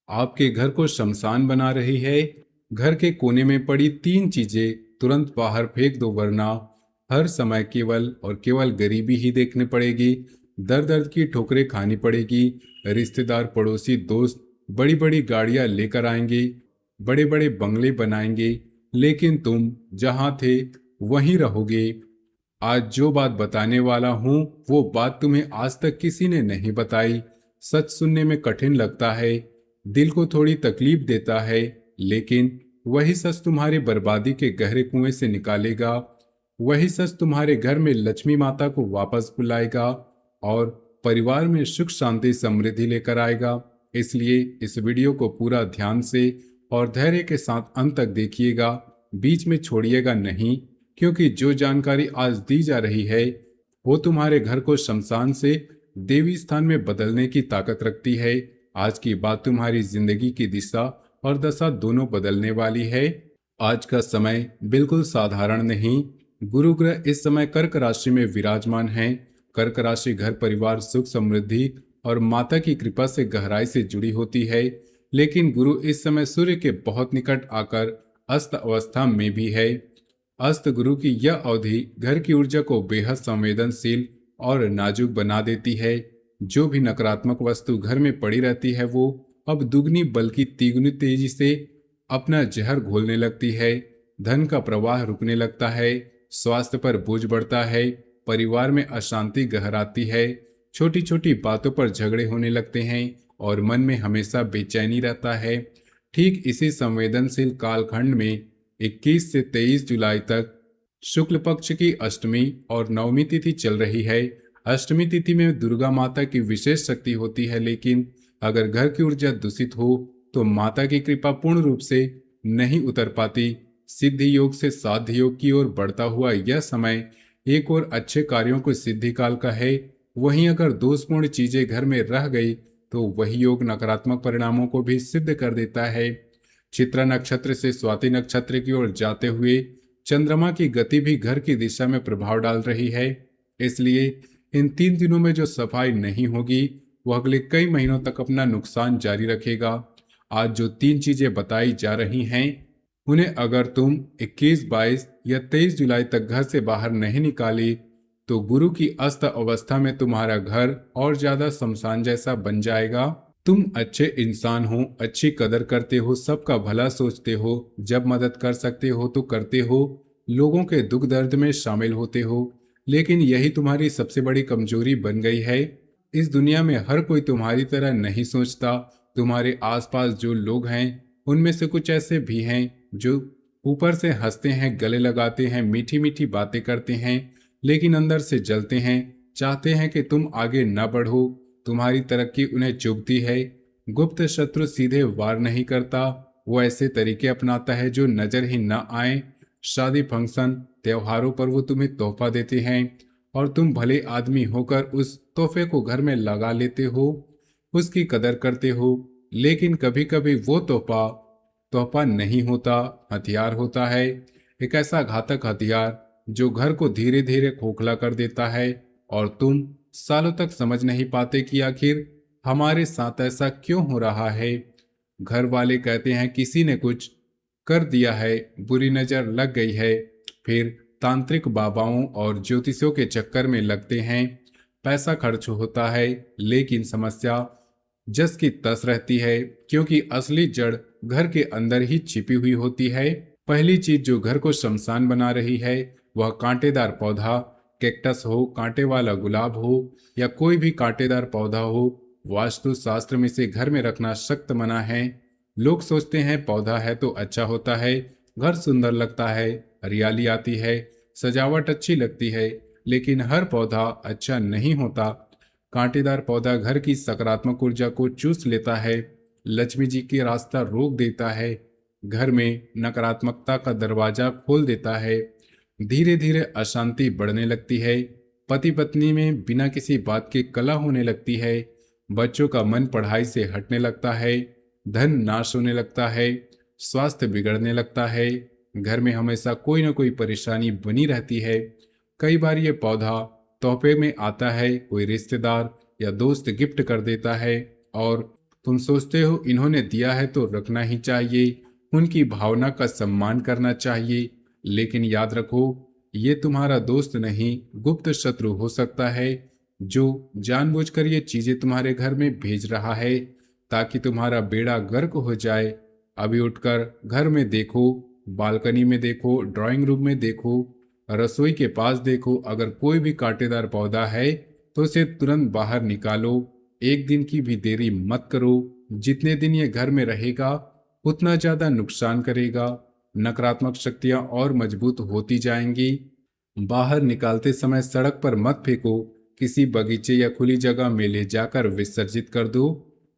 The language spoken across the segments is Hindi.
आपके घर को शमशान बना रही है। घर के कोने में पड़ी तीन चीजें तुरंत बाहर फेंक दो, वरना हर समय केवल और केवल गरीबी ही देखने पड़ेगी। दर दर्द की ठोकरें खानी पड़ेगी। रिश्तेदार, पड़ोसी, दोस्त बड़ी बड़ी गाड़ियां लेकर आएंगे, बड़े बड़े बंगले बनाएंगे, लेकिन तुम जहां थे वहीं रहोगे। आज जो बात बताने वाला हूं, वो बात तुम्हें आज तक किसी ने नहीं बताई। सच सुनने में कठिन लगता है, दिल को थोड़ी तकलीफ देता है, लेकिन वही सच तुम्हारी बर्बादी के गहरे कुएं से निकालेगा। वही सच तुम्हारे घर में लक्ष्मी माता को वापस बुलाएगा और परिवार में सुख शांति समृद्धि लेकर आएगा। इसलिए इस वीडियो को पूरा ध्यान से और धैर्य के साथ अंत तक देखिएगा, बीच में छोड़िएगा नहीं, क्योंकि जो जानकारी आज दी जा रही है वो तुम्हारे घर को शमशान से देवी स्थान में बदलने की ताकत रखती है। आज की बात तुम्हारी जिंदगी की दिशा और दशा दोनों बदलने वाली है। आज का समय बिल्कुल साधारण नहीं। गुरु ग्रह इस समय कर्क राशि में विराजमान है। कर्क राशि घर परिवार सुख समृद्धि और माता की कृपा से गहराई से जुड़ी होती है, लेकिन गुरु इस समय सूर्य के बहुत निकट आकर अस्त अवस्था में भी है। अस्त गुरु की यह अवधि घर की ऊर्जा को बेहद संवेदनशील और नाजुक बना देती है। जो भी नकारात्मक वस्तु घर में पड़ी रहती है वो अब दुगनी बल्कि तिगुनी तेजी से अपना जहर घोलने लगती है। धन का प्रवाह रुकने लगता है, स्वास्थ्य पर बोझ बढ़ता है, परिवार में अशांति गहराती है, छोटी छोटी बातों पर झगड़े होने लगते हैं और मन में हमेशा बेचैनी रहता है। ठीक इसी संवेदनशील कालखंड में 21 से 23 जुलाई तक शुक्ल पक्ष की अष्टमी और नवमी तिथि चल रही है। अष्टमी तिथि में दुर्गा माता की विशेष शक्ति होती है, लेकिन अगर घर की ऊर्जा दूषित हो तो माता की कृपा पूर्ण रूप से नहीं उतर पाती। सिद्धि योग से साध्य योग की ओर बढ़ता हुआ यह समय एक और अच्छे कार्यों को सिद्धि काल का है। वहीं अगर दोषपूर्ण चीजें घर में रह गई तो वही योग नकारात्मक परिणामों को भी सिद्ध कर देता है। चित्रा नक्षत्र से स्वाति नक्षत्र की ओर जाते हुए चंद्रमा की गति भी घर की दिशा में प्रभाव डाल रही है। इसलिए इन 3 दिनों में जो सफाई नहीं होगी वो अगले कई महीनों तक अपना नुकसान जारी रखेगा। आज जो तीन चीजें बताई जा रही हैं, उन्हें अगर तुम 21, 22 या 23 जुलाई तक घर से बाहर नहीं निकाली तो गुरु की अस्त अवस्था में तुम्हारा घर और ज्यादा शमशान जैसा बन जाएगा। तुम अच्छे इंसान हो, अच्छी कदर करते हो, सबका भला सोचते हो, जब मदद कर सकते हो तो करते हो, लोगों के दुख दर्द में शामिल होते हो, लेकिन यही तुम्हारी सबसे बड़ी कमजोरी बन गई है। इस दुनिया में हर कोई तुम्हारी तरह नहीं सोचता। तुम्हारे आसपास जो लोग हैं उनमें से कुछ ऐसे भी हैं जो ऊपर से हंसते हैं, गले लगाते हैं, मीठी मीठी बातें करते हैं, लेकिन अंदर से जलते हैं, चाहते हैं कि तुम आगे न बढ़ो। तुम्हारी तरक्की उन्हें चुभती है। गुप्त शत्रु सीधे वार नहीं करता, वो ऐसे तरीके अपनाता है जो नजर ही न आए। शादी, फंक्शन, त्योहारों पर वो तुम्हें तोहफा देते हैं और तुम भले आदमी होकर उस तोहफे को घर में लगा लेते हो, उसकी कदर करते हो, लेकिन कभी कभी वो तोहफा तोहफा नहीं होता, हथियार होता है। एक ऐसा घातक हथियार जो घर को धीरे धीरे खोखला कर देता है और तुम सालों तक समझ नहीं पाते कि आखिर हमारे साथ ऐसा क्यों हो रहा है। घर वाले कहते हैं किसी ने कुछ कर दिया है, बुरी नजर लग गई है, फिर तांत्रिक बाबाओं और ज्योतिषियों के चक्कर में लगते हैं। पैसा खर्च होता है, लेकिन समस्या जस की तस रहती है, क्योंकि असली जड़ घर के अंदर ही छिपी हुई होती है। पहली चीज जो घर को शमशान बना रही है वह कांटेदार पौधा, कैक्टस हो, कांटे वाला गुलाब हो या कोई भी कांटेदार पौधा हो, वास्तु शास्त्र में इसे घर में रखना सख्त मना है। लोग सोचते हैं पौधा है तो अच्छा होता है, घर सुंदर लगता है, हरियाली आती है, सजावट अच्छी लगती है, लेकिन हर पौधा अच्छा नहीं होता। कांटेदार पौधा घर की सकारात्मक ऊर्जा को चूस लेता है, लक्ष्मी जी की रास्ता रोक देता है, घर में नकारात्मकता का दरवाजा खोल देता है। धीरे धीरे अशांति बढ़ने लगती है, पति पत्नी में बिना किसी बात के कलह होने लगती है, बच्चों का मन पढ़ाई से हटने लगता है, धन नाश होने लगता है, स्वास्थ्य बिगड़ने लगता है, घर में हमेशा कोई ना कोई परेशानी बनी रहती है। कई बार ये पौधा तोहफे में आता है, कोई रिश्तेदार या दोस्त गिफ्ट कर देता है और तुम सोचते हो इन्होंने दिया है तो रखना ही चाहिए, उनकी भावना का सम्मान करना चाहिए। लेकिन याद रखो, ये तुम्हारा दोस्त नहीं, गुप्त शत्रु हो सकता है, जो जानबूझकर ये चीजें तुम्हारे घर में भेज रहा है ताकि तुम्हारा बेड़ा गर्क हो जाए। अभी उठकर घर में देखो, बालकनी में देखो, ड्राइंग रूम में देखो, रसोई के पास देखो। अगर कोई भी कांटेदार पौधा है तो उसे तुरंत बाहर निकालो। एक दिन की भी देरी मत करो। जितने दिन ये घर में रहेगा उतना ज्यादा नुकसान करेगा। नकारात्मक शक्तियां और मजबूत होती जाएंगी। बाहर निकालते समय सड़क पर मत फेंको, किसी बगीचे या खुली जगह में ले जाकर विसर्जित कर दो।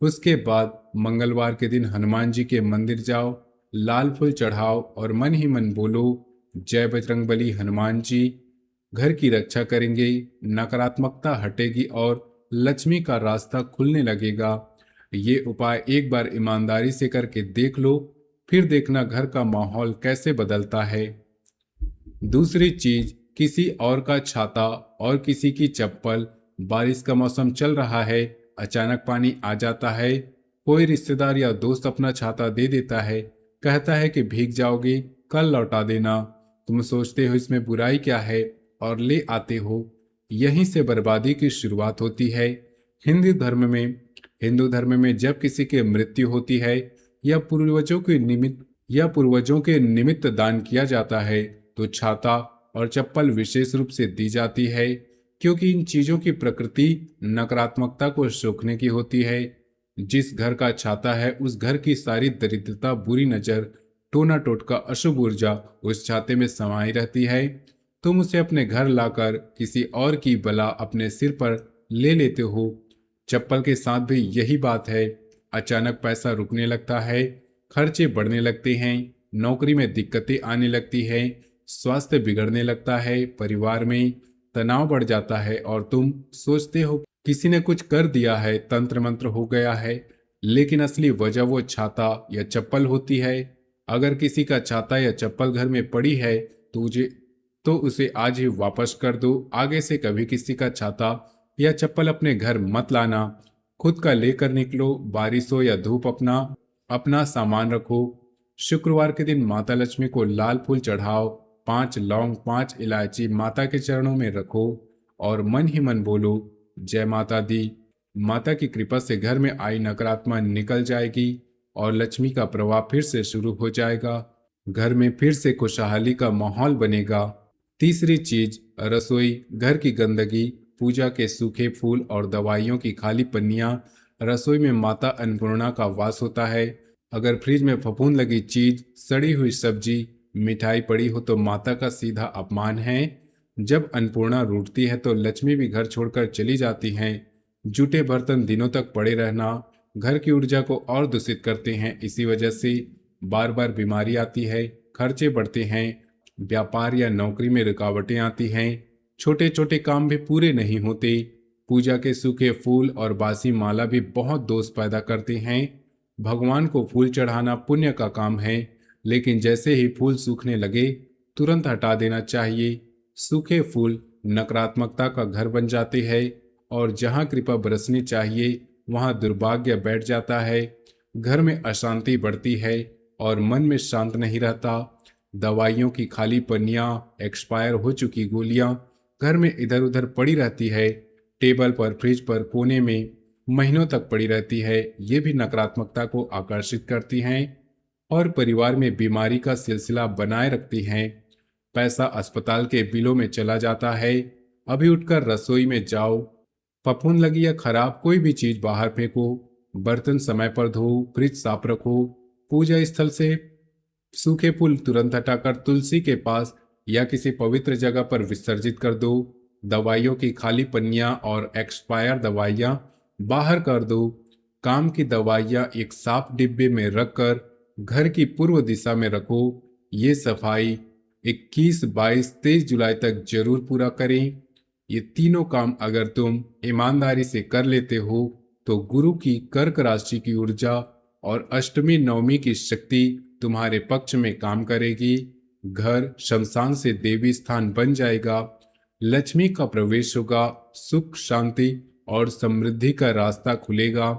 उसके बाद मंगलवार के दिन हनुमान जी के मंदिर जाओ, लाल फूल चढ़ाओ और मन ही मन बोलो, जय बजरंगबली हनुमान जी। घर की रक्षा करेंगे, नकारात्मकता हटेगी और लक्ष्मी का रास्ता खुलने लगेगा। ये उपाय एक बार ईमानदारी से करके देख लो, फिर देखना घर का माहौल कैसे बदलता है। दूसरी चीज, किसी और का छाता और किसी की चप्पल। बारिश का मौसम चल रहा है, अचानक पानी आ जाता है। कोई रिश्तेदार या दोस्त अपना छाता दे देता है, कहता है कि भीग जाओगे, कल लौटा देना। तुम सोचते हो इसमें बुराई क्या है और ले आते हो। यहीं से बर्बादी की शुरुआत होती है। हिंदू धर्म में हिंदू धर्म में जब किसी की मृत्यु होती है या पूर्वजों के निमित्त दान किया जाता है तो छाता और चप्पल विशेष रूप से दी जाती है, क्योंकि इन चीजों की प्रकृति नकारात्मकता को सोखने की होती है। जिस घर का छाता है उस घर की सारी दरिद्रता, बुरी नजर, टोना टोटका, अशुभ ऊर्जा उस छाते में समाई रहती है। तुम उसे अपने घर लाकर किसी और की बला अपने सिर पर ले लेते हो। चप्पल के साथ भी यही बात है। अचानक पैसा रुकने लगता है, खर्चे बढ़ने लगते हैं, नौकरी में दिक्कतें आने लगती हैं, स्वास्थ्य बिगड़ने लगता है, परिवार में तनाव बढ़ जाता है और तुम सोचते हो किसी ने कुछ कर दिया है, तंत्र मंत्र हो गया है। लेकिन असली वजह वो छाता या चप्पल होती है। अगर किसी का छाता या चप्पल घर में पड़ी है तो उसे आज ही वापस कर दो। आगे से कभी किसी का छाता या चप्पल अपने घर मत लाना। खुद का लेकर निकलो, बारिश हो या धूप, अपना अपना सामान रखो। शुक्रवार के दिन माता लक्ष्मी को लाल फूल चढ़ाओ, 5 लौंग, 5 इलायची माता के चरणों में रखो और मन ही मन बोलो, जय माता दी। माता की कृपा से घर में आई नकारात्मक निकल जाएगी और लक्ष्मी का प्रवाह फिर से शुरू हो जाएगा। घर में फिर से खुशहाली का माहौल बनेगा। तीसरी चीज, रसोई घर की गंदगी, पूजा के सूखे फूल और दवाइयों की खाली पन्नियां। रसोई में माता अन्नपूर्णा का वास होता है। अगर फ्रिज में फफूंद लगी चीज, सड़ी हुई सब्जी, मिठाई पड़ी हो तो माता का सीधा अपमान है। जब अन्नपूर्णा रूठती है तो लक्ष्मी भी घर छोड़कर चली जाती हैं। जूठे बर्तन दिनों तक पड़े रहना घर की ऊर्जा को और दूषित करते हैं। इसी वजह से बार बार बीमारी आती है, खर्चे बढ़ते हैं, व्यापार या नौकरी में रुकावटें आती हैं, छोटे छोटे काम भी पूरे नहीं होते। पूजा के सूखे फूल और बासी माला भी बहुत दोष पैदा करते हैं। भगवान को फूल चढ़ाना पुण्य का काम है, लेकिन जैसे ही फूल सूखने लगे तुरंत हटा देना चाहिए। सूखे फूल नकारात्मकता का घर बन जाते हैं और जहां कृपा बरसनी चाहिए वहां दुर्भाग्य बैठ जाता है। घर में अशांति बढ़ती है और मन में शांत नहीं रहता। दवाइयों की खाली पन्नियां, एक्सपायर हो चुकी गोलियां घर में इधर उधर पड़ी रहती है। टेबल पर, फ्रिज पर, कोने में महीनों तक पड़ी रहती है। ये भी नकारात्मकता को आकर्षित करती हैं और परिवार में बीमारी का सिलसिला बनाए रखती हैं। पैसा अस्पताल के बिलों में चला जाता है। अभी उठकर रसोई में जाओ, फफूंद लगी या खराब कोई भी चीज बाहर फेंको। बर्तन समय पर धो, फ्रिज साफ रखो। पूजा स्थल से सूखे फूल तुरंत हटाकर तुलसी के पास या किसी पवित्र जगह पर विसर्जित कर दो। दवाइयों की खाली पन्नियां और एक्सपायर दवाइयां बाहर कर दो। काम की दवाइयां एक साफ डिब्बे में रखकर घर की पूर्व दिशा में रखो। ये सफाई 21, 22, 23 जुलाई तक जरूर पूरा करें। ये तीनों काम अगर तुम ईमानदारी से कर लेते हो तो गुरु की कर्क राशि की ऊर्जा और अष्टमी नवमी की शक्ति तुम्हारे पक्ष में काम करेगी। घर शमशान से देवी स्थान बन जाएगा। लक्ष्मी का प्रवेश होगा, सुख, शांति और समृद्धि का रास्ता खुलेगा।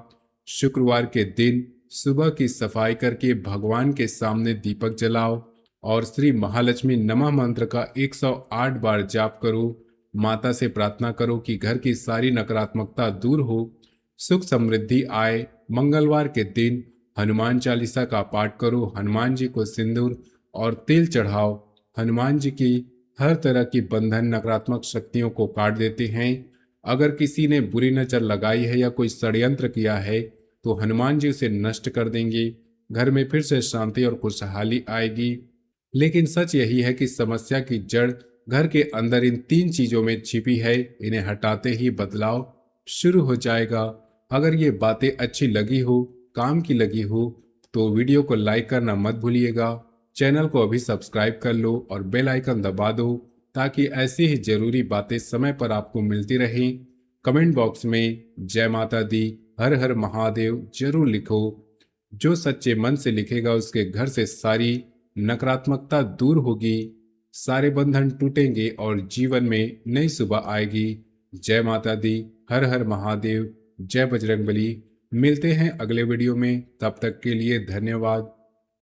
शुक्रवार के दिन सुबह की सफाई करके भगवान के सामने दीपक जलाओ और श्री महालक्ष्मी नमः मंत्र का 108 बार जाप करो। माता से प्रार्थना करो कि घर की सारी नकारात्मकता दूर हो, सुख समृद्धि आए। मंगलवार के दिन हनुमान चालीसा का पाठ करो, हनुमान जी को सिंदूर और तिल चढ़ाओ। हनुमान जी की हर तरह की बंधन नकारात्मक शक्तियों को काट देते हैं। अगर किसी ने बुरी नजर लगाई है या कोई षड्यंत्र किया है तो हनुमान जी उसे नष्ट कर देंगे। घर में फिर से शांति और खुशहाली आएगी। लेकिन सच यही है कि समस्या की जड़ घर के अंदर इन तीन चीजों में छिपी है। इन्हें हटाते ही बदलाव शुरू हो जाएगा। अगर ये बातें अच्छी लगी हो, काम की लगी हो, तो वीडियो को लाइक करना मत भूलिएगा। चैनल को अभी सब्सक्राइब कर लो और बेल आइकन दबा दो ताकि ऐसी ही जरूरी बातें समय पर आपको मिलती रहें। कमेंट बॉक्स में जय माता दी, हर हर महादेव जरूर लिखो। जो सच्चे मन से लिखेगा उसके घर से सारी नकारात्मकता दूर होगी, सारे बंधन टूटेंगे और जीवन में नई सुबह आएगी। जय माता दी, हर हर महादेव, जय बजरंगबली। मिलते हैं अगले वीडियो में, तब तक के लिए धन्यवाद।